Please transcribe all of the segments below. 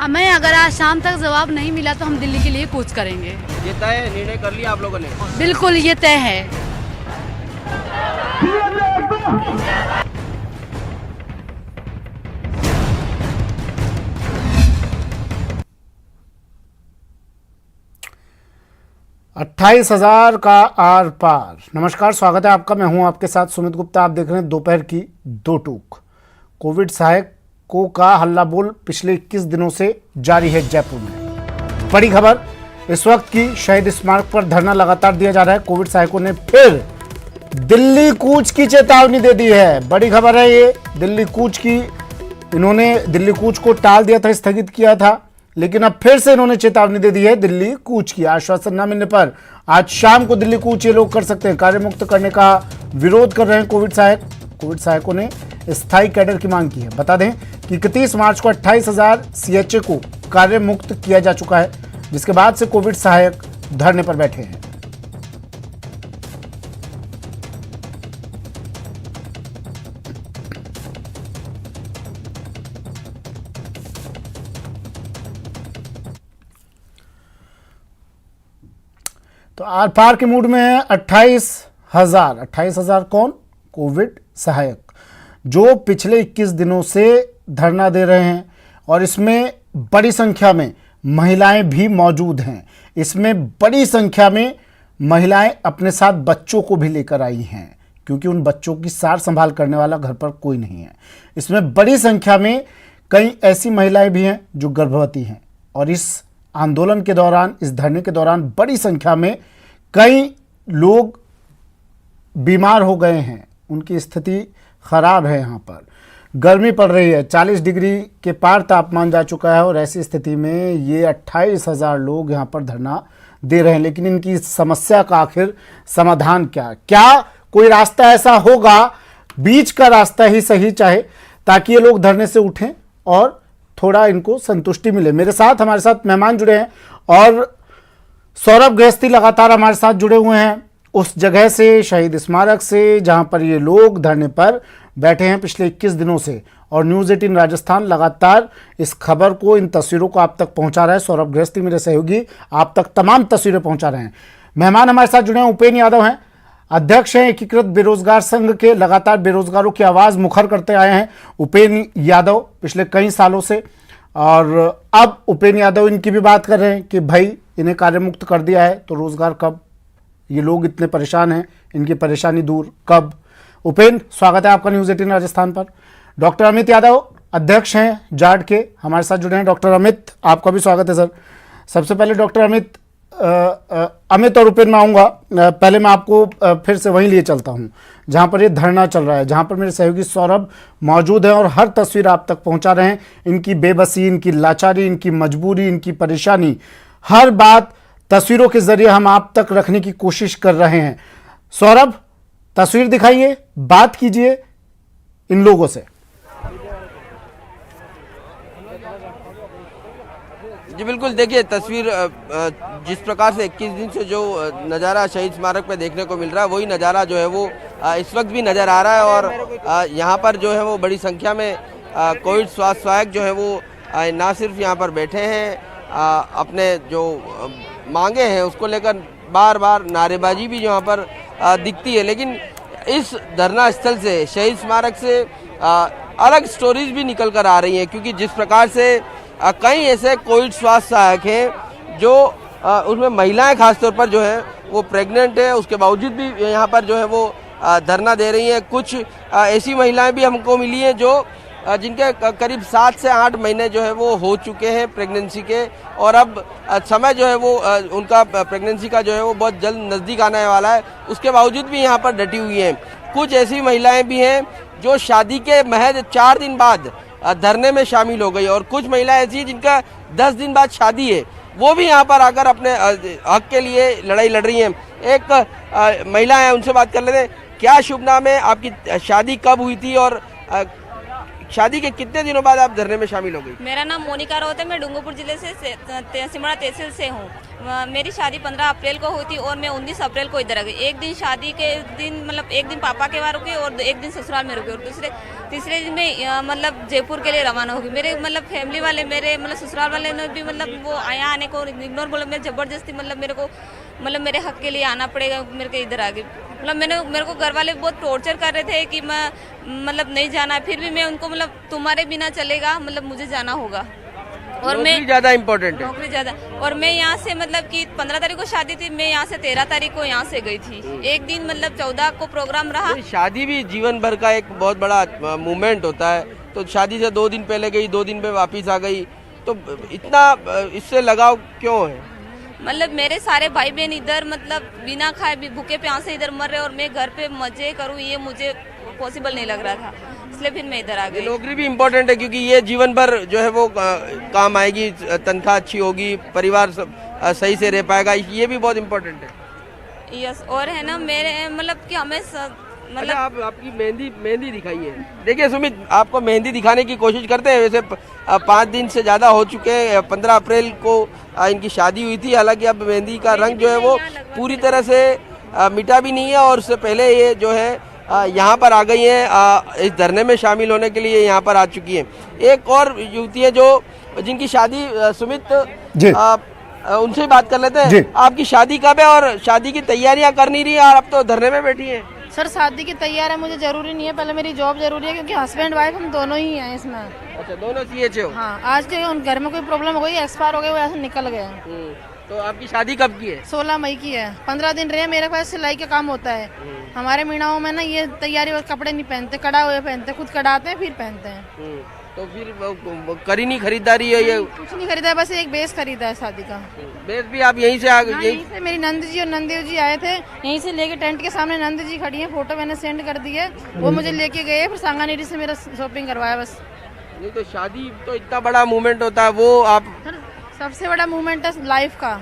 हमें अगर आज शाम तक जवाब नहीं मिला तो हम दिल्ली के लिए कूच करेंगे। ये तय है, निर्णय कर लिया आप लोगों ने? बिल्कुल ये तय है। अट्ठाईस 28,000 का आर पार। नमस्कार, स्वागत है आपका। मैं हूं आपके साथ सुमित गुप्ता। आप देख रहे हैं दोपहर की दो टूक। कोविड सहायकों का हल्ला बोल पिछले 21 दिनों से जारी है जयपुर में। बड़ी खबर इस वक्त की, शहीद स्मारक पर धरना लगातार दिया जा रहा है। कोविड सहायकों ने फिर दिल्ली कूच की चेतावनी दे दी है। बड़ी खबर है ये, दिल्ली कूच की। इन्होंने दिल्ली कूच को टाल दिया था, स्थगित किया था, लेकिन अब फिर से इन्होंने चेतावनी दे दी है दिल्ली कूच की। आश्वासन न मिलने पर आज शाम को दिल्ली कूच ये लोग कर सकते हैं। कार्य मुक्त करने का विरोध कर रहे हैं कोविड सहायक। कोविड सहायकों ने स्थायी कैडर की मांग की है। बता दें कि 31 मार्च को 28,000 CHA को कार्य मुक्त किया जा चुका है, जिसके बाद से कोविड सहायक धरने पर बैठे हैं। तो आर पार के मूड में है 28,000 कौन? कोविड सहायक, जो पिछले 21 दिनों से धरना दे रहे हैं। और इसमें बड़ी संख्या में महिलाएं भी मौजूद हैं। इसमें बड़ी संख्या में महिलाएं अपने साथ बच्चों को भी लेकर आई हैं, क्योंकि उन बच्चों की सार संभाल करने वाला घर पर कोई नहीं है। इसमें बड़ी संख्या में कई ऐसी महिलाएं भी हैं जो गर्भवती हैं। और इस आंदोलन के दौरान, इस धरने के दौरान बड़ी संख्या में कई लोग बीमार हो गए हैं। उनकी स्थिति खराब है। यहाँ पर गर्मी पड़ रही है, 40 डिग्री के पार तापमान जा चुका है। और ऐसी स्थिति में ये 28,000 लोग यहाँ पर धरना दे रहे हैं। लेकिन इनकी समस्या का आखिर समाधान क्या कोई रास्ता ऐसा होगा, बीच का रास्ता ही सही चाहे, ताकि ये लोग धरने से उठें और थोड़ा इनको संतुष्टि मिले। हमारे साथ मेहमान जुड़े हैं और सौरभ गृहस्थी लगातार हमारे साथ जुड़े हुए हैं उस जगह से, शहीद स्मारक से, जहां पर ये लोग धरने पर बैठे हैं पिछले 21 दिनों से। और न्यूज़ 18 राजस्थान लगातार इस खबर को, इन तस्वीरों को आप तक पहुंचा रहा है। सौरभ गृहस्थी मेरे सहयोगी आप तक तमाम तस्वीरें पहुंचा रहे हैं। मेहमान हमारे साथ जुड़े हैं, उपेन यादव हैं, अध्यक्ष हैं एकीकृत बेरोजगार संघ के, लगातार बेरोजगारों की आवाज़ मुखर करते आए हैं उपेन यादव पिछले कई सालों से। और अब उपेन यादव इनकी भी बात कर रहे हैं कि भाई इन्हें कार्य मुक्त कर दिया है तो रोजगार कब, ये लोग इतने परेशान हैं, इनकी परेशानी दूर कब। उपेन, स्वागत है आपका न्यूज़ 18 राजस्थान पर। डॉक्टर अमित यादव अध्यक्ष हैं जाट के, हमारे साथ जुड़े हैं। डॉक्टर अमित, आपका भी स्वागत है सर। सबसे पहले डॉक्टर अमित और उपेन में आऊँगा। पहले मैं आपको फिर से वहीं लिए चलता हूँ जहाँ पर ये धरना चल रहा है, जहाँ पर मेरे सहयोगी सौरभ मौजूद हैं और हर तस्वीर आप तक पहुँचा रहे हैं। इनकी बेबसी, इनकी लाचारी, इनकी मजबूरी, इनकी परेशानी, हर बात तस्वीरों के जरिए हम आप तक रखने की कोशिश कर रहे हैं। सौरभ, तस्वीर दिखाइए, बात कीजिए इन लोगों से। जी बिल्कुल, देखिए तस्वीर जिस प्रकार से 21 दिन से जो नज़ारा शहीद स्मारक पे देखने को मिल रहा है, वही नज़ारा जो है वो इस वक्त भी नज़र आ रहा है। और यहाँ पर जो है वो बड़ी संख्या में कोविड स्वास्थ्य सहायक जो है वो ना सिर्फ यहाँ पर बैठे हैं, अपने जो मांगे हैं उसको लेकर बार बार नारेबाजी भी यहाँ पर दिखती है। लेकिन इस धरना स्थल से, शहीद स्मारक से अलग स्टोरीज भी निकल कर आ रही हैं, क्योंकि जिस प्रकार से कई ऐसे कोविड स्वास्थ्य सहायक हैं जो उसमें महिलाएं खासतौर पर जो है वो प्रेग्नेंट है, उसके बावजूद भी यहाँ पर जो है वो धरना दे रही हैं। कुछ ऐसी महिलाएं भी हमको मिली हैं जो जिनके करीब 7 से 8 महीने जो है वो हो चुके हैं प्रेगनेंसी के, और अब समय जो है वो उनका प्रेगनेंसी का जो है वो बहुत जल्द नज़दीक आने वाला है, उसके बावजूद भी यहाँ पर डटी हुई हैं। कुछ ऐसी महिलाएं भी हैं जो शादी के महज 4 दिन बाद धरने में शामिल हो गई, और कुछ महिलाएं ऐसी हैं जिनका 10 दिन बाद शादी है, वो भी यहाँ पर आकर अपने हक के लिए लड़ाई लड़ रही हैं। एक महिला है, उनसे बात कर लेते हैं। क्या शुभ नाम है आपकी, शादी कब हुई थी और शादी के कितने दिनों बाद आप धरने में शामिल हो गई? मेरा नाम मोनिका राउत है। मैं डूंगरपुर जिले से सिमड़ा तहसील से हूँ। मेरी शादी 15 अप्रैल को हुई थी और मैं 19 अप्रैल को इधर आ गई। एक दिन शादी के दिन मतलब एक दिन पापा के वहाँ रुकी और एक दिन ससुराल में रुकी और तीसरे दिन में मतलब जयपुर के लिए रवाना होगी। मेरे मतलब फैमिली वाले मेरे मतलब ससुराल वाले ने भी मतलब वो यहाँ आने को इग्नोर बोला। मैं जबरदस्ती मतलब मेरे को मतलब मेरे हक के लिए आना पड़ेगा, मेरे को इधर आ गई। मतलब मेरे को घर वाले बहुत टॉर्चर कर रहे थे कि मैं मतलब नहीं जाना, फिर भी मैं उनको मतलब तुम्हारे बिना चलेगा, मतलब मुझे जाना होगा। और मैं ज्यादा इम्पोर्टेंट है, नौकरी ज्यादा। और मैं यहाँ से मतलब कि 15 तारीख को शादी थी, मैं यहाँ से 13 तारीख को यहाँ से गई थी। एक दिन मतलब 14 को प्रोग्राम रहा। शादी भी जीवन भर का एक बहुत बड़ा मूवमेंट होता है, तो शादी से 2 दिन पहले गई, 2 दिन में वापिस आ गई, तो इतना इससे लगाव क्यों है? मतलब मेरे सारे भाई बहन इधर मतलब बिना खाए भी भूखे प्यासे इधर मर रहे और मैं घर पे मजे करूँ, ये मुझे पॉसिबल नहीं लग रहा था, इसलिए फिर मैं इधर आ गई। नौकरी भी इम्पोर्टेंट है क्योंकि ये जीवन भर जो है वो काम आएगी, तनख्वाह अच्छी होगी, परिवार सही से रह पाएगा, ये भी बहुत इम्पोर्टेंट है। यस, और है ना मेरे मतलब कि हमें मतलब आप आपकी मेहंदी दिखाई है। देखिए सुमित, आपको मेहंदी दिखाने की कोशिश करते हैं। वैसे 5 दिन से ज़्यादा हो चुके हैं। 15 अप्रैल को इनकी शादी हुई थी। हालांकि अब मेहंदी का रंग जो है वो पूरी तरह से मिटा भी नहीं है और उससे पहले ये जो है यहाँ पर आ गई हैं, इस धरने में शामिल होने के लिए यहाँ पर आ चुकी हैं। एक और युवती है जो जिनकी शादी सुमित उनसे बात कर लेते हैं। आपकी शादी कब है और शादी की तैयारियां कर नहीं रही और अब तो धरने में बैठी हैं? सर शादी की तैयार है, मुझे जरूरी नहीं है, पहले मेरी जॉब जरूरी है क्योंकि हस्बैंड वाइफ हम दोनों ही हैं इसमें। अच्छा, दोनों CH हो? हाँ, आज के उन घर में कोई प्रॉब्लम हो गई, एक्सपायर हो गए, वो ऐसे निकल गए। तो आपकी शादी कब की है? 16 मई की है। 15 दिन रहे। मेरे पास सिलाई का काम होता है। हमारे मीणाओं में ना ये तैयारी और कपड़े नहीं पहनते, कड़ा हुए पहनते, खुद कड़ाते हैं फिर पहनते हैं। तो फिर करी नहीं खरीदारी है? ये कुछ नहीं खरीदा है, बस एक बेस खरीदा है शादी का। बेस भी आप यहीं से आ गए? यहीं से मेरी नंद जी और नंदेव जी आए थे, यहीं से लेके टेंट के सामने नंद जी खड़ी है, फोटो मैंने सेंड कर दी है, वो मुझे लेके गए, फिर सांगानेरी से मेरा शॉपिंग करवाया बस। नहीं तो शादी तो इतना बड़ा मूवमेंट होता है, वो आप सबसे बड़ा मूवमेंट है लाइफ का।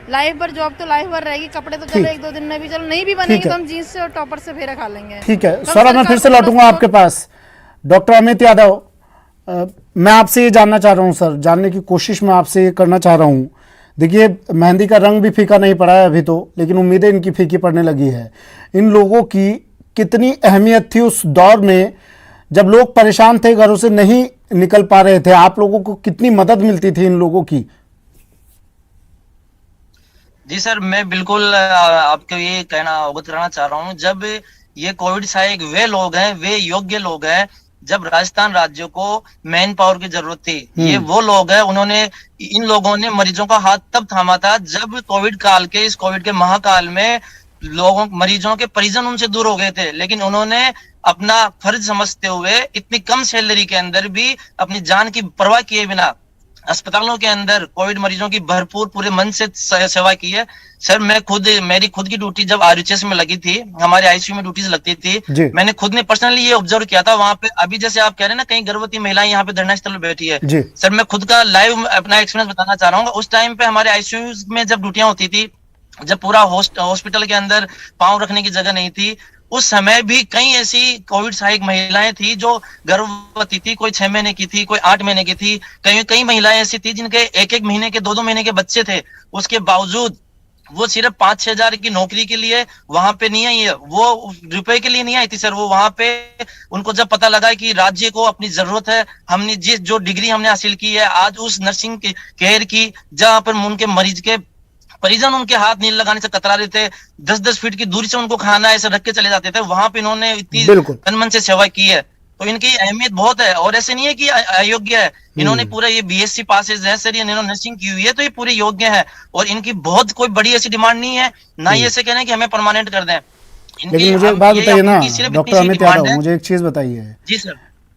लाइफ भर जॉब तो लाइफ भर रहेगी, कपड़े तो चलो 1-2 दिन में भी चलो नहीं भी बनेंगे तो हम जीन्स से और टॉपर से फेरा खा लेंगे। ठीक है सौरभ, मैं फिर से लौटूंगा आपके पास। डॉक्टर अमित यादव, मैं आपसे ये जानना चाह रहा हूँ सर, जानने की कोशिश मैं आपसे ये करना चाह रहा हूँ। देखिए मेहंदी का रंग भी फीका नहीं पड़ा है अभी तो, लेकिन उम्मीदें इनकी फीकी पड़ने लगी है। इन लोगों की कितनी अहमियत थी उस दौर में जब लोग परेशान थे, घरों से नहीं निकल पा रहे थे, आप लोगों को कितनी मदद मिलती थी इन लोगों की? जी सर, मैं बिल्कुल आपको ये कहना अवगत कराना चाह रहा हूँ, जब ये कोविड सहायक वे लोग हैं, वे योग्य लोग हैं, जब राजस्थान राज्य को मैन पावर की जरूरत थी, ये वो लोग हैं, उन्होंने इन लोगों ने मरीजों का हाथ तब थामा था जब कोविड काल के, इस कोविड के महाकाल में लोगों मरीजों के परिजन उनसे दूर हो गए थे, लेकिन उन्होंने अपना फर्ज समझते हुए इतनी कम सैलरी के अंदर भी अपनी जान की परवाह किए बिना अस्पतालों के अंदर कोविड मरीजों की भरपूर पूरे मन से सेवा की है। सर मेरी खुद की ड्यूटी जब RUHS में लगी थी, हमारे ICU में ड्यूटीज लगती थी, मैंने खुद ने पर्सनली ये ऑब्जर्व किया था वहां पे। अभी जैसे आप कह रहे हैं ना, कई गर्भवती महिलाएं यहाँ पे धरना स्थल में बैठी है, सर मैं खुद का लाइव अपना एक्सपीरियंस बताना चाह रहा हूँ। उस टाइम पे हमारे ICU में जब ड्यूटियां होती थी, जब पूरा हॉस्पिटल के अंदर पांव रखने की जगह नहीं थी, उस समय भी कई ऐसी कोविड सहायक महिलाएं थी जो गर्भवती थी, कोई 6 महीने की थी, कोई 8 महीने की थी, कई महिलाएं ऐसी थी जिनके 1-1 महीने के 2-2 महीने के बच्चे थे। उसके बावजूद वो सिर्फ 5-6 हजार की नौकरी के लिए वहां पे नहीं आई है, वो रुपए के लिए नहीं आई थी सर। वो वहां पे उनको जब पता लगा कि राज्य को अपनी जरूरत है, हमने जो डिग्री हमने हासिल की है, आज उस नर्सिंग केयर की जहां पर उनके मरीज के परिजन उनके हाथ नहीं लगाने से कतरा रहे थे, 10-10 फीट की दूरी से उनको खाना ऐसे रख के चले जाते थे, वहां पे इन्होंने इतनी तन मन से सेवा की है, तो इनकी अहमियत बहुत है। और ऐसे नहीं है कि अयोग्य है, इन्होंने पूरा ये BSc पासेज है सर, इन्होंने नर्सिंग की हुई है, तो ये पूरे योग्य है और इनकी बहुत कोई बड़ी ऐसी डिमांड नहीं है, ना ये ऐसे कहना कि हमें परमानेंट कर दें। लेकिन मुझे एक बात बताइए ना डॉक्टर अमित यादव, मुझे एक चीज बताइए। जी सर,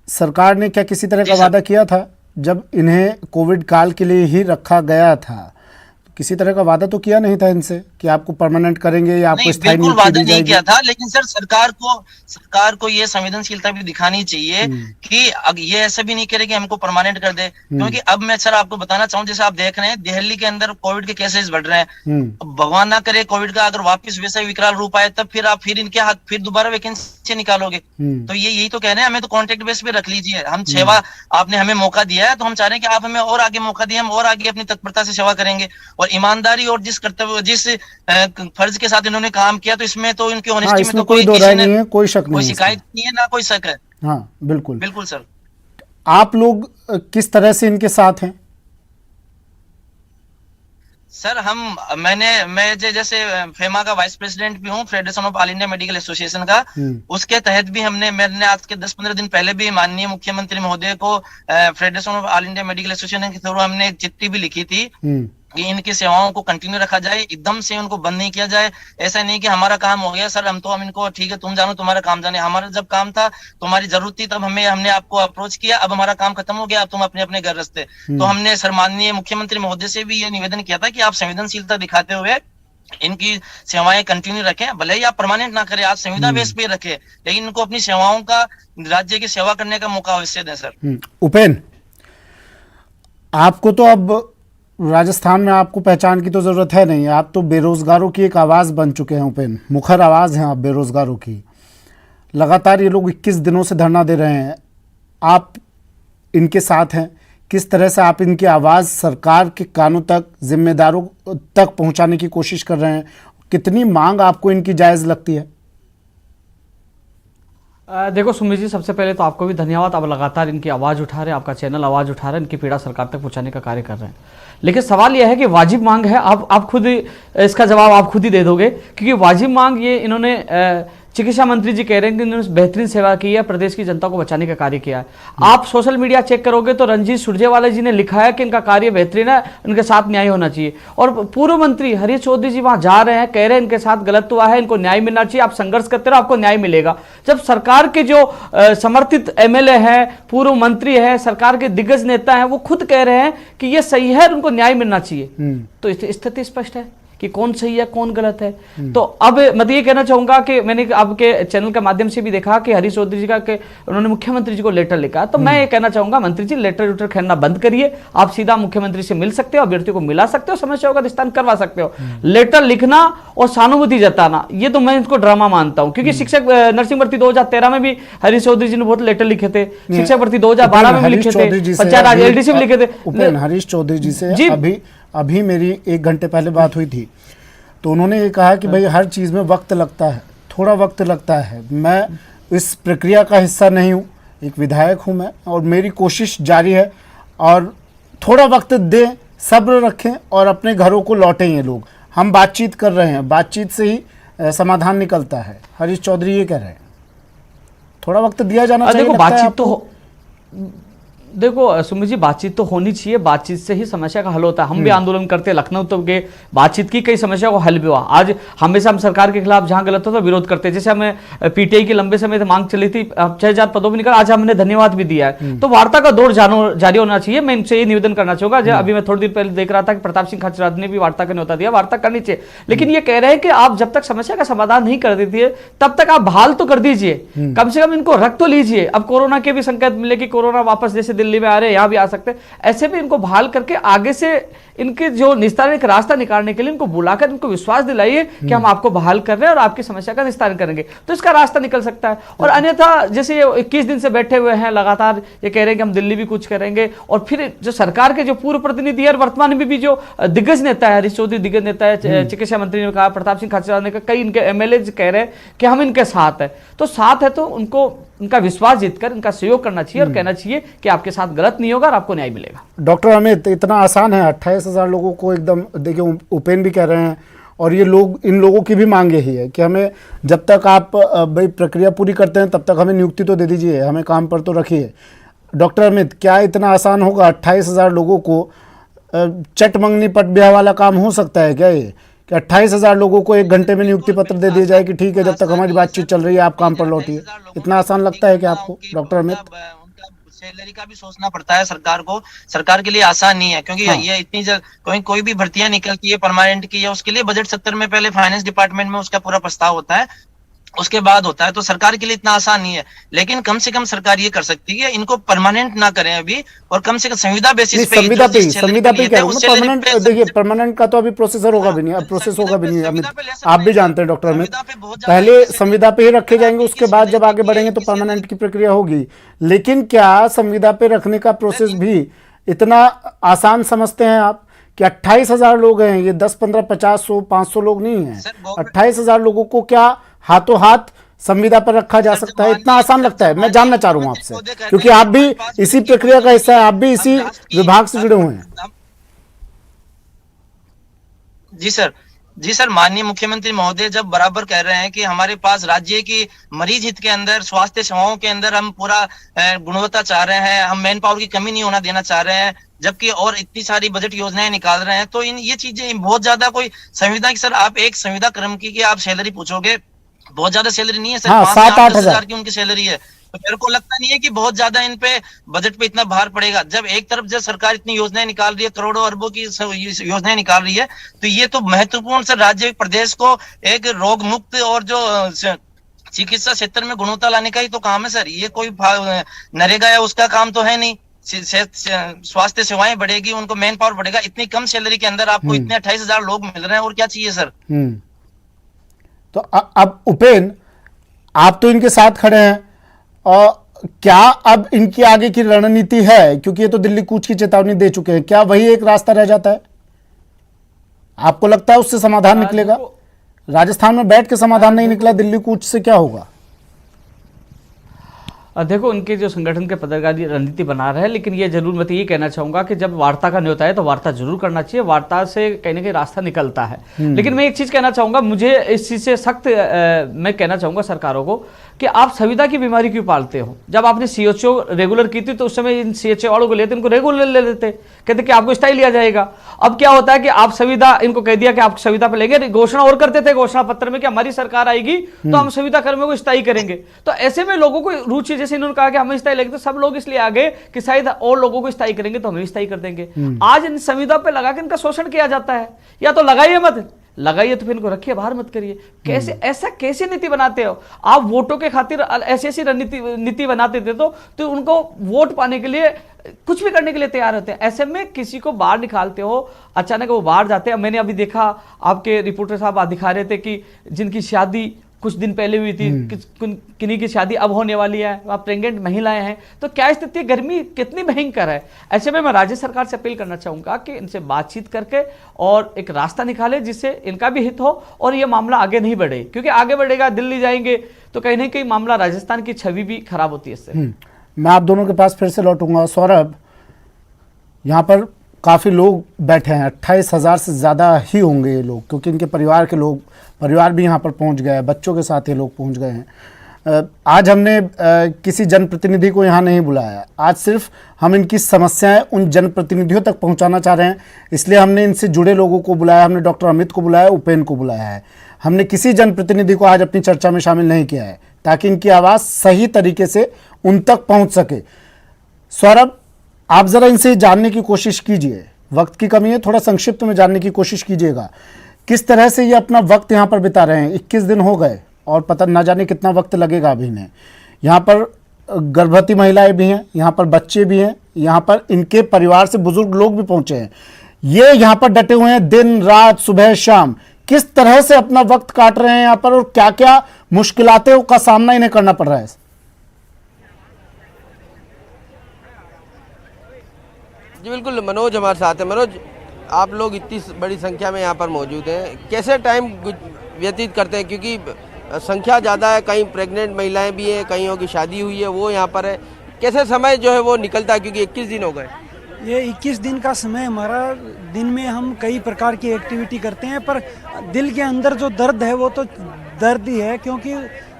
सरकार ने क्या किसी तरह का वादा किया था जब इन्हें कोविड काल के लिए ही रखा गया था? किसी तरह का वादा तो किया नहीं था इनसे कि आपको परमानेंट करेंगे या आपको नहीं, स्थायी बिल्कुल नियुक्ति वादा दी नहीं जाएगी? किया था, लेकिन सर सरकार को ये संवेदनशीलता भी दिखानी चाहिए कि ये ऐसा भी नहीं करे कि हमको परमानेंट कर दे, क्योंकि अब मैं सर आपको बताना चाहूँ, जैसे आप देख रहे हैं दिल्ली के अंदर कोविड के केसेस बढ़ रहे हैं। अब भगवान ना करे कोविड का अगर वापस वैसा विकराल रूप आए, तब फिर इनके हाथ फिर दोबारा वैकेंसी निकालोगे। तो ये यही तो कह रहे हैं, हमें तो कॉन्ट्रैक्ट बेस पे रख लीजिए। हम सेवा आपने हमें मौका दिया है, तो हम चाह रहे हैं कि आप हमें और आगे मौका दिए, हम और आगे अपनी तत्परता से सेवा करेंगे। और ईमानदारी और जिस कर्तव्य, जिस फर्ज के साथ इन्होंने काम किया, तो इसमें तो इनकी हाँ, ऑनेस्टी में इसमें तो कोई दो राय नहीं है, कोई शक कोई नहीं है शिकायत इसमें। नहीं है, ना कोई शक है। हाँ बिल्कुल। बिल्कुल सर। आप लोग किस तरह से इनके साथ हैं? सर मैं जैसे फेमा का वाइस प्रेसिडेंट भी हूँ, federation of all India medical association का। उसके तहत भी मैंने आज के 10-15 दिन पहले भी माननीय मुख्यमंत्री महोदय को federation of all India medical association के थ्रू हमने एक चिट्ठी भी लिखी थी कि इनकी सेवाओं को कंटिन्यू रखा जाए, एकदम से उनको बंद नहीं किया जाए। ऐसा नहीं कि हमारा काम हो गया सर, हम इनको ठीक है तुम जानो, तुम्हारा काम जाने। हमारा जब काम था, तुम्हारी जरूरत थी, तब हमने आपको अप्रोच किया। अब हमारा काम खत्म हो गया, अब तुम अपने अपने घर रस्ते। तो हमने सर माननीय मुख्यमंत्री महोदय से भी ये निवेदन किया था कि आप संवेदनशीलता दिखाते हुए इनकी सेवाएं कंटिन्यू रखें, भले ही आप परमानेंट ना करें, आप संविदा बेस पे रखें, लेकिन इनको अपनी सेवाओं का, राज्य की सेवा करने का मौका अवश्य दें सर। उपेन, आपको तो अब राजस्थान में आपको पहचान की तो जरूरत है नहीं, आप तो बेरोजगारों की एक आवाज़ बन चुके हैं उपेन, मुखर आवाज़ हैं आप बेरोजगारों की। लगातार ये लोग 21 दिनों से धरना दे रहे हैं, आप इनके साथ हैं। किस तरह से आप इनकी आवाज़ सरकार के कानों तक, जिम्मेदारों तक पहुंचाने की कोशिश कर रहे हैं? कितनी मांग आपको इनकी जायज़ लगती है? देखो सुमित जी, सबसे पहले तो आपको भी धन्यवाद। आप लगातार इनकी आवाज़ उठा रहे हैं, आपका चैनल आवाज़ उठा रहा है, इनकी पीड़ा सरकार तक पहुंचाने का कार्य कर रहे हैं। लेकिन सवाल यह है कि वाजिब मांग है, आप खुद इसका जवाब आप खुद ही दे दोगे, क्योंकि वाजिब मांग ये इन्होंने चिकित्सा मंत्री जी कह रहे हैं कि इन्होंने बेहतरीन सेवा की है, प्रदेश की जनता को बचाने का कार्य किया है। आप सोशल मीडिया चेक करोगे तो रणजीत सुरजेवाला जी ने लिखा है कि इनका कार्य बेहतरीन है, इनके साथ न्याय होना चाहिए। और पूर्व मंत्री हरीश चौधरी जी वहां जा रहे हैं, कह रहे हैं इनके साथ गलत हुआ है, इनको न्याय मिलना चाहिए, आप संघर्ष करते रहो, आपको न्याय मिलेगा। जब सरकार के जो समर्थित एमएलए हैं, पूर्व मंत्री है, सरकार के दिग्गज नेता हैं, वो खुद कह रहे हैं कि ये सही है, उनको न्याय मिलना चाहिए, तो स्थिति स्पष्ट है कि कौन सही है कौन गलत है। तो अब मैं ये कहना चाहूंगा कि मैंने आपके चैनल के माध्यम से भी देखा कि हरीश चौधरी जी का कि उन्होंने मुख्यमंत्री जी को लेटर लिखा, तो मैं ये कहना चाहूंगा मंत्री जी लेटर खेलना बंद करिए, आप सीधा मुख्यमंत्री से मिल सकते हो, अभ्यर्थी को मिला सकते हो, समस्याओं का निस्तारण करवा सकते हो। लेटर लिखना और सहानुभूति जताना, ये तो मैं इसको ड्रामा मानता हूँ, क्योंकि शिक्षक नर्सिंग भर्ती 2013 में भी हरीश चौधरी जी ने बहुत लेटर लिखे थे, शिक्षक भर्ती 2012 में भी लिखे थे, पंचायत राज एलडीसी में लिखे थे। हरीश चौधरी जी से अभी मेरी 1 घंटे पहले बात हुई थी, तो उन्होंने ये कहा कि भाई हर चीज़ में वक्त लगता है, थोड़ा वक्त लगता है, मैं इस प्रक्रिया का हिस्सा नहीं हूँ, एक विधायक हूँ मैं, और मेरी कोशिश जारी है, और थोड़ा वक्त दें, सब्र रखें और अपने घरों को लौटें। ये लोग, हम बातचीत कर रहे हैं, बातचीत से ही समाधान निकलता है। हरीश चौधरी ये कह रहे हैं, थोड़ा वक्त दिया जाना चाहिए। देखो बातचीत तो देखो सुमित जी, बातचीत तो होनी चाहिए, बातचीत से ही समस्या का हल होता है। हम भी आंदोलन करते, लखनऊ तो के बातचीत की कई समस्या को हल भी हुआ। आज हमेशा हम सरकार के खिलाफ जहां गलत होता है विरोध करते हैं, जैसे हमें पीटीआई की लंबे समय से मांग चली थी 6000 पदों में निकल, आज हमने धन्यवाद भी दिया है। तो वार्ता का दौर जारी होना चाहिए। मैं इनसे ये निवेदन करना चाहूंगा, अभी मैं थोड़ी देर पहले देख रहा था कि प्रताप सिंह खाचरियावास ने भी वार्ता का न्योता दिया, वार्ता करनी चाहिए, लेकिन ये कह रहे हैं कि आप जब तक समस्या का समाधान नहीं कर देती है तब तक आप बहाल तो कर दीजिए, कम से कम इनको रख तो लीजिए। अब कोरोना के भी संकेत मिले कि कोरोना वापस जैसे दिल्ली में आ रहे हैं, यहाँ भी आ सकते हैं, ऐसे भी इनको बहाल करके आगे से इनके जो निस्तारण का रास्ता निकालने के लिए इनको बुलाकर इनको विश्वास दिलाइए कि हम आपको बहाल कर रहे हैं और आपकी समस्या का निस्तारण करेंगे, तो इसका रास्ता निकल सकता है। और अन्यथा जैसे ये 21 दिन से बैठे हुए हैं, लगातार ये कह रहे हैं कि हम दिल्ली भी कुछ करेंगे, और फिर जो सरकार के जो पूर्व प्रतिनिधि और वर्तमान में भी जो दिग्गज नेता है, हरीश चौधरी दिग्गज नेता है, चिकित्सा मंत्री ने कहा, प्रताप सिंह खाचरियावास ने कहा, कई इनके एमएलए कह रहे हैं कि हम इनके साथ है, तो साथ है तो उनको उनका विश्वास जीतकर इनका सहयोग करना चाहिए और कहना चाहिए कि आपके साथ गलत नहीं होगा और आपको न्याय मिलेगा। डॉक्टर अमित, इतना आसान है 28,000 लोगों को एकदम, देखिए उपेन भी कह रहे हैं और ये लोग, इन लोगों की भी मांग यही है कि हमें जब तक आप भाई प्रक्रिया पूरी करते हैं तब तक हमें नियुक्ति तो दे दीजिए, हमें काम पर तो रखिए। डॉक्टर अमित, क्या इतना आसान होगा 28,000 लोगों को चट मंगनी पट ब्याह वाला काम हो सकता है क्या ये, कि 28,000 लोगों को 1 घंटे में नियुक्ति पत्र दे दिया जाए कि ठीक है जब तक हमारी बातचीत चल रही है आप काम पर लौटिए? इतना आसान लगता है कि आपको डॉक्टर अमित? सैलरी का भी सोचना पड़ता है सरकार को। सरकार के लिए आसान नहीं है, क्योंकि ये इतनी कोई भी भर्तियां निकलती है परमानेंट की, या उसके लिए बजट सत्र में पहले फाइनेंस डिपार्टमेंट में उसका पूरा प्रस्ताव होता है, उसके बाद होता है। तो सरकार के लिए इतना आसान नहीं है, लेकिन कम से कम सरकार ये कर सकती है, इनको परमानेंट ना करें अभी, और कम से कम संविदा बेसिस पे संविदा पे क्या परमानेंट, देखिए परमानेंट का तो अभी प्रोसेसर होगा भी नहीं, अब प्रोसेस होगा भी नहीं अमित, आप भी जानते हैं डॉक्टर अमित, पहले संविदा पे ही रखे जाएंगे, उसके बाद जब आगे बढ़ेंगे तो परमानेंट की प्रक्रिया होगी। लेकिन क्या संविदा पे रखने का प्रोसेस भी इतना आसान समझते हैं आप कि 28,000 लोग हैं, ये 10, 15, 50, 100, 500 लोग नहीं हैं, 28,000 लोगों को क्या हाथों हाथ संविदा पर रखा जा सकता है? इतना आसान लगता है? मैं जानना चाह रहा हूं आपसे, क्योंकि आप भी इसी प्रक्रिया का हिस्सा है, आप भी इसी विभाग से जुड़े हुए हैं। जी सर, माननीय मुख्यमंत्री महोदय जब बराबर कह रहे हैं कि हमारे पास राज्य की मरीज हित के अंदर, स्वास्थ्य सेवाओं के अंदर हम पूरा गुणवत्ता चाह रहे हैं, हम मैन पावर की कमी नहीं होना देना चाह रहे हैं, जबकि और इतनी सारी बजट योजनाएं निकाल रहे हैं, तो ये चीजें बहुत ज्यादा कोई संविदा की, सर आप एक संविदा कर्म की आप सैलरी पूछोगे, बहुत ज्यादा सैलरी नहीं है सर, 5,000 से 10,000 की उनकी सैलरी है। तो मेरे को लगता नहीं है कि बहुत ज्यादा इन पे बजट पे इतना भार पड़ेगा। जब एक तरफ जब सरकार इतनी योजनाएं निकाल रही है, करोड़ों अरबों की योजनाएं निकाल रही है, तो ये तो महत्वपूर्ण सर राज्य प्रदेश को एक रोग मुक्त और जो चिकित्सा क्षेत्र में गुणवत्ता लाने का ही तो काम है सर। ये कोई नरेगा है उसका काम तो है नहीं। स्वास्थ्य सेवाएं बढ़ेगी, उनको मैन पावर बढ़ेगा, इतनी कम सैलरी के अंदर आपको इतने 28,000 लोग मिल रहे हैं, और क्या चाहिए सर? तो अब उपेन, आप तो इनके साथ खड़े हैं, और क्या अब इनकी आगे की रणनीति है, क्योंकि ये तो दिल्ली कूच की चेतावनी दे चुके हैं, क्या वही एक रास्ता रह जाता है? आपको लगता है उससे समाधान निकलेगा? राजस्थान में बैठ के समाधान नहीं निकला, दिल्ली कूच से क्या होगा? देखो, उनके जो संगठन के पदाधिकारी रणनीति बना रहे हैं, लेकिन ये जरूर मैं तो ये कहना चाहूंगा कि जब वार्ता का न्योता है तो वार्ता जरूर करना चाहिए, वार्ता से कहीं ना कहीं रास्ता निकलता है। लेकिन मैं एक चीज कहना चाहूंगा, मुझे इस चीज से सख्त मैं कहना चाहूंगा सरकारों को कि आप संविदा की बीमारी क्यों पालते हो? जब आपने सीएचओ रेगुलर की थी तो उस समय इन सीएचओ वालों को लेते, इनको रेगुलर ले लेते, कहते कि आपको स्टाइल लिया जाएगा। अब क्या होता है कि आप संविदा, इनको कह दिया कि आप संविदा पे लेंगे, घोषणा और करते थे घोषणा पत्र में कि हमारी सरकार आएगी तो हम संविदा कर्मियों को स्थायी करेंगे। तो ऐसे में लोगों को रुचि, जैसे इन्होंने कहा कि हम स्थायी लेंगे, तो सब लोग इसलिए आगे कि शायद और लोगों को स्थायी करेंगे तो हम भी स्थायी कर देंगे। आज इन संविदा पे लगा के इनका शोषण किया जाता है। या तो लगाइए मत, लगाइए तो फिर इनको रखिए, बाहर मत करिए। कैसे ऐसा कैसे नीति बनाते हो आप? वोटों के खातिर ऐसी नीति बनाते थे तो उनको वोट पाने के लिए कुछ भी करने के लिए तैयार होते हैं। ऐसे में किसी को बाहर निकालते हो, अचानक वो बाहर जाते हैं। मैंने अभी देखा, आपके रिपोर्टर साहब दिखा रहे थे कि जिनकी शादी कुछ दिन पहले हुई थी, किन्हीं की शादी अब होने वाली है, वहाँ प्रेग्नेंट महिलाएं हैं, तो क्या स्थिति, गर्मी कितनी भयंकर है। ऐसे में मैं राज्य सरकार से अपील करना चाहूंगा कि इनसे बातचीत करके और एक रास्ता निकाले जिससे इनका भी हित हो और ये मामला आगे नहीं बढ़े, क्योंकि आगे बढ़ेगा, दिल्ली जाएंगे तो कहीं ना कहीं मामला, राजस्थान की छवि भी खराब होती है इससे। मैं आप दोनों के पास फिर से लौटूंगा। सौरभ, यहाँ पर काफ़ी लोग बैठे हैं, 28,000 से ज़्यादा ही होंगे ये लोग, क्योंकि इनके परिवार भी यहाँ पर पहुँच गए हैं, बच्चों के साथ ये लोग पहुँच गए हैं। आज हमने किसी जनप्रतिनिधि को यहाँ नहीं बुलाया, आज सिर्फ हम इनकी समस्याएं उन जनप्रतिनिधियों तक पहुँचाना चाह रहे हैं, इसलिए हमने इनसे जुड़े लोगों को बुलाया। हमने डॉक्टर अमित को बुलाया, उपेन को बुलाया है। हमने किसी जनप्रतिनिधि को आज अपनी चर्चा में शामिल नहीं किया है, ताकि इनकी आवाज़ सही तरीके से उन तक पहुँच सके। सौरभ, आप ज़रा इनसे जानने की कोशिश कीजिए, वक्त की कमी है, थोड़ा संक्षिप्त में जानने की कोशिश कीजिएगा, किस तरह से ये अपना वक्त यहाँ पर बिता रहे हैं। 21 दिन हो गए और पता ना जाने कितना वक्त लगेगा अभी इन्हें। यहाँ पर गर्भवती महिलाएं भी हैं, यहाँ पर बच्चे भी हैं, यहाँ पर इनके परिवार से बुजुर्ग लोग भी पहुँचे हैं। ये यहाँ पर डटे हुए हैं दिन रात, सुबह शाम। किस तरह से अपना वक्त काट रहे हैं यहाँ पर और क्या क्या मुश्किलातों का सामना इन्हें करना पड़ रहा है? जी बिल्कुल, मनोज हमारे साथ है। मनोज, आप लोग इतनी बड़ी संख्या में यहाँ पर मौजूद हैं, कैसे टाइम व्यतीत करते हैं? क्योंकि संख्या ज़्यादा है, कहीं प्रेग्नेंट महिलाएं भी हैं, कईयों की शादी हुई है, वो यहाँ पर है। कैसे समय जो है वो निकलता है, क्योंकि 21 दिन हो गए? ये 21 दिन का समय हमारा, दिन में हम कई प्रकार की एक्टिविटी करते हैं, पर दिल के अंदर जो दर्द है वो तो दर्द ही है। क्योंकि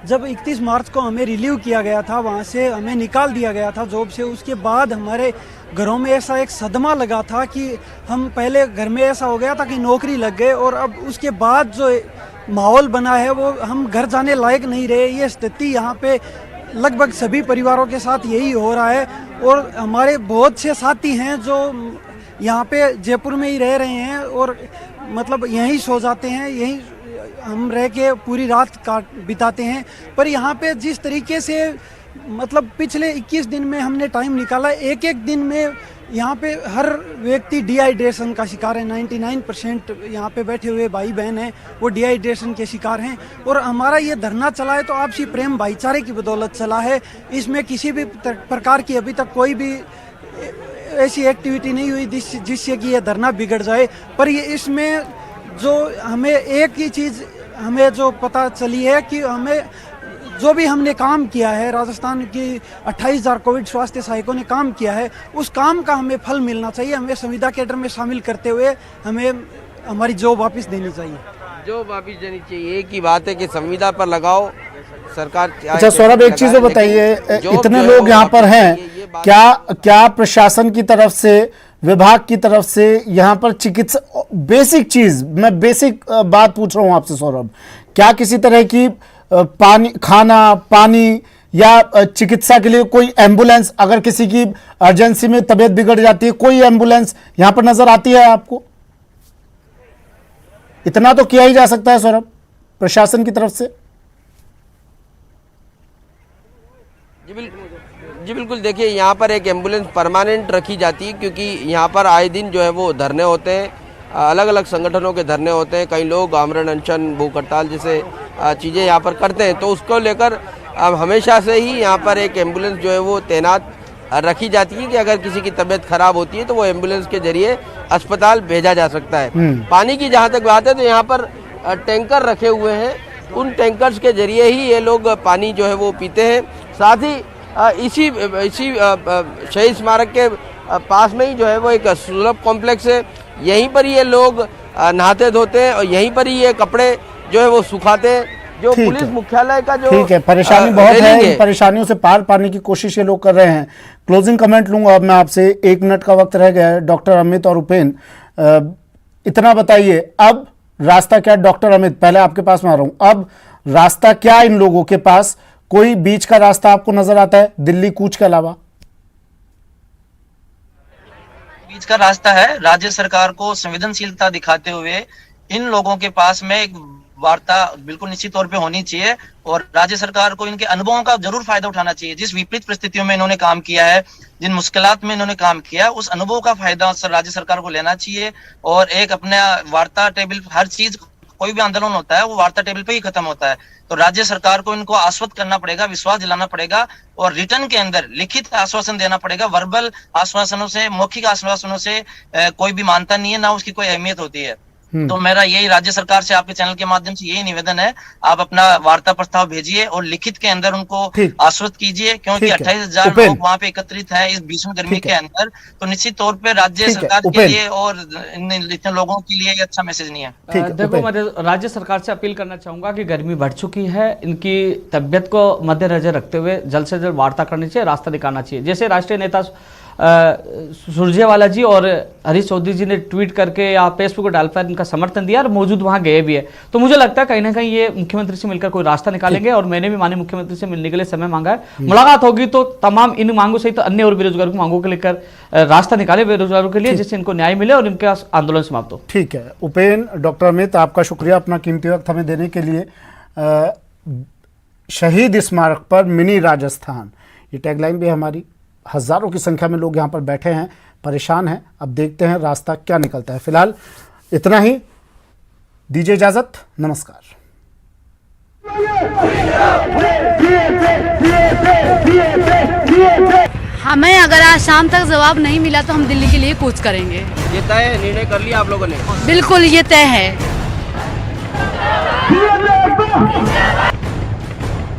जब 31 मार्च को हमें रिलीव किया गया था, वहाँ से हमें निकाल दिया गया था जॉब से, उसके बाद हमारे घरों में ऐसा एक सदमा लगा था कि हम पहले घर में ऐसा हो गया था कि नौकरी लग गए, और अब उसके बाद जो माहौल बना है वो हम घर जाने लायक नहीं रहे। ये स्थिति यहाँ पे लगभग सभी परिवारों के साथ यही हो रहा है। और हमारे बहुत से साथी हैं जो यहाँ पे जयपुर में ही रह रहे हैं और मतलब यहीं सो जाते हैं, यहीं हम रह के पूरी रात बिताते हैं। पर यहाँ पे जिस तरीके से मतलब पिछले 21 दिन में हमने टाइम निकाला, एक एक दिन में यहाँ पे हर व्यक्ति डिहाइड्रेशन का शिकार है। 99% यहाँ पे बैठे हुए भाई बहन हैं वो डिहाइड्रेशन के शिकार हैं। और हमारा ये धरना चला है तो आपसी प्रेम भाईचारे की बदौलत चला है। इसमें किसी भी प्रकार की अभी तक कोई भी ऐसी एक्टिविटी नहीं हुई जिससे कि ये धरना बिगड़ जाए। पर ये इसमें जो हमें एक ही चीज़ हमें जो पता चली है कि हमें जो भी हमने काम किया है, राजस्थान की 28,000 कोविड स्वास्थ्य सहायकों ने काम किया है, उस काम का हमें फल मिलना चाहिए। हमें संविदा कैडर में शामिल करते हुए हमें हमारी जॉब वापस देनी चाहिए। जॉब वापस देनी चाहिए। एक ही बात है कि संविदा पर लगाओ सरकार। अच्छा सौरभ, एक चीज बताइए, इतने लोग यहाँ पर हैं, क्या प्रशासन की तरफ से, विभाग की तरफ से यहाँ पर चिकित्सा बेसिक चीज, मैं बेसिक बात पूछ रहा हूँ आपसे सौरभ, क्या किसी तरह की पानी, खाना, पानी या चिकित्सा के लिए कोई एम्बुलेंस, अगर किसी की अर्जेंसी में तबीयत बिगड़ जाती है, कोई एम्बुलेंस यहाँ पर नजर आती है आपको? इतना तो किया ही जा सकता है सौरभ प्रशासन की तरफ से। जी बिल्कुल। देखिए, यहाँ पर एक एम्बुलेंस परमानेंट रखी जाती है क्योंकि यहाँ पर आए दिन जो है वो धरने होते हैं, अलग अलग संगठनों के धरने होते हैं। कई लोग आमरण अनशन, भूख हड़ताल जैसे चीज़ें यहाँ पर करते हैं, तो उसको लेकर हमेशा से ही यहाँ पर एक एम्बुलेंस जो है वो तैनात रखी जाती है कि अगर किसी की तबीयत खराब होती है तो वो एम्बुलेंस के जरिए अस्पताल भेजा जा सकता है। पानी की जहाँ तक बात है तो यहाँ पर टैंकर रखे हुए हैं, उन टैंकर्स के जरिए ही ये लोग पानी जो है वो पीते हैं। साथ ही इसी शहीद स्मारक के पास में ही जो है वो एक सुलभ कॉम्प्लेक्स है, यहीं पर ये लोग नहाते धोते हैं और यहीं पर ही ये कपड़े जो है वो सुखाते हैं। जो पुलिस मुख्यालय का जो ठीक है, परेशानी बहुत है, इन परेशानियों से पार पाने की कोशिश ये लोग कर रहे हैं। क्लोजिंग कमेंट लूंगा अब मैं आपसे, 1 मिनट का वक्त रह गया है। डॉक्टर अमित और उपेन, इतना बताइए अब रास्ता क्या? डॉक्टर अमित, पहले आपके पास में आ रहा हूं, अब रास्ता क्या इन लोगों के पास? कोई बीच का रास्ता आपको नजर आता है दिल्ली कूच के अलावा? बीच का रास्ता है। राज्य सरकार को संवेदनशीलता दिखाते हुए इन लोगों के पास में एक वार्ता बिल्कुल निश्चित तौर पे होनी चाहिए और राज्य सरकार को इनके अनुभवों का जरूर फायदा उठाना चाहिए। जिस विपरीत परिस्थितियों में इन्होंने काम किया है, जिन मुश्किलात में इन्होंने काम किया, उस अनुभव का फायदा राज्य सरकार को लेना चाहिए। और एक अपना वार्ता टेबल, हर चीज, कोई भी आंदोलन होता है वो वार्ता टेबल पे ही खत्म होता है। तो राज्य सरकार को इनको आश्वस्त करना पड़ेगा, विश्वास दिलाना पड़ेगा और रिटर्न के अंदर लिखित आश्वासन देना पड़ेगा। वर्बल आश्वासनों से, मौखिक आश्वासनों से कोई भी मानता नहीं है, ना उसकी कोई अहमियत होती है। तो मेरा यही राज्य सरकार से, आपके चैनल के माध्यम से यही निवेदन है, आप अपना वार्ता प्रस्ताव भेजिए और लिखित के अंदर उनको आश्वस्त कीजिए, क्योंकि 28,000 लोग वहाँ पे एकत्रित हैं इस भीषण गर्मी के अंदर। तो निश्चित तौर पे राज्य सरकार के लिए और इतने लोगों के लिए ये अच्छा मैसेज नहीं है। देखो, मैं राज्य सरकार से अपील करना चाहूंगा कि गर्मी बढ़ चुकी है, इनकी तबियत को मद्देनजर रखते हुए जल्द से जल्द वार्ता करनी चाहिए, रास्ता दिखाना चाहिए। जैसे राष्ट्रीय नेता सुरजेवाला जी और हरीश चौधरी जी ने ट्वीट करके या फेसबुक पर डालकर इनका समर्थन दिया और मौजूद वहां गए भी है, तो मुझे लगता है कहीं ना कहीं ये मुख्यमंत्री से मिलकर कोई रास्ता निकालेंगे। और मैंने भी माननीय मुख्यमंत्री से मिलने के लिए समय मांगा है। मुलाकात होगी तो तमाम इन मांगों सहित तो अन्य और बेरोजगारों की मांगों को लेकर रास्ता निकाले बेरोजगारों के लिए, जिससे इनको न्याय मिले और इनके आंदोलन समाप्त हो। ठीक है उपेन, डॉक्टर अमित, आपका शुक्रिया अपना कीमती वक्त हमें देने के लिए। शहीद स्मारक पर मिनी राजस्थान, ये टैगलाइन भी हमारी। हजारों की संख्या में लोग यहाँ पर बैठे हैं, परेशान हैं। अब देखते हैं रास्ता क्या निकलता है। फिलहाल इतना ही, दीजिए इजाजत, नमस्कार। हमें अगर आज शाम तक जवाब नहीं मिला तो हम दिल्ली के लिए कूच करेंगे। ये तय है, निर्णय कर लिया आप लोगों ने? बिल्कुल, ये तय है।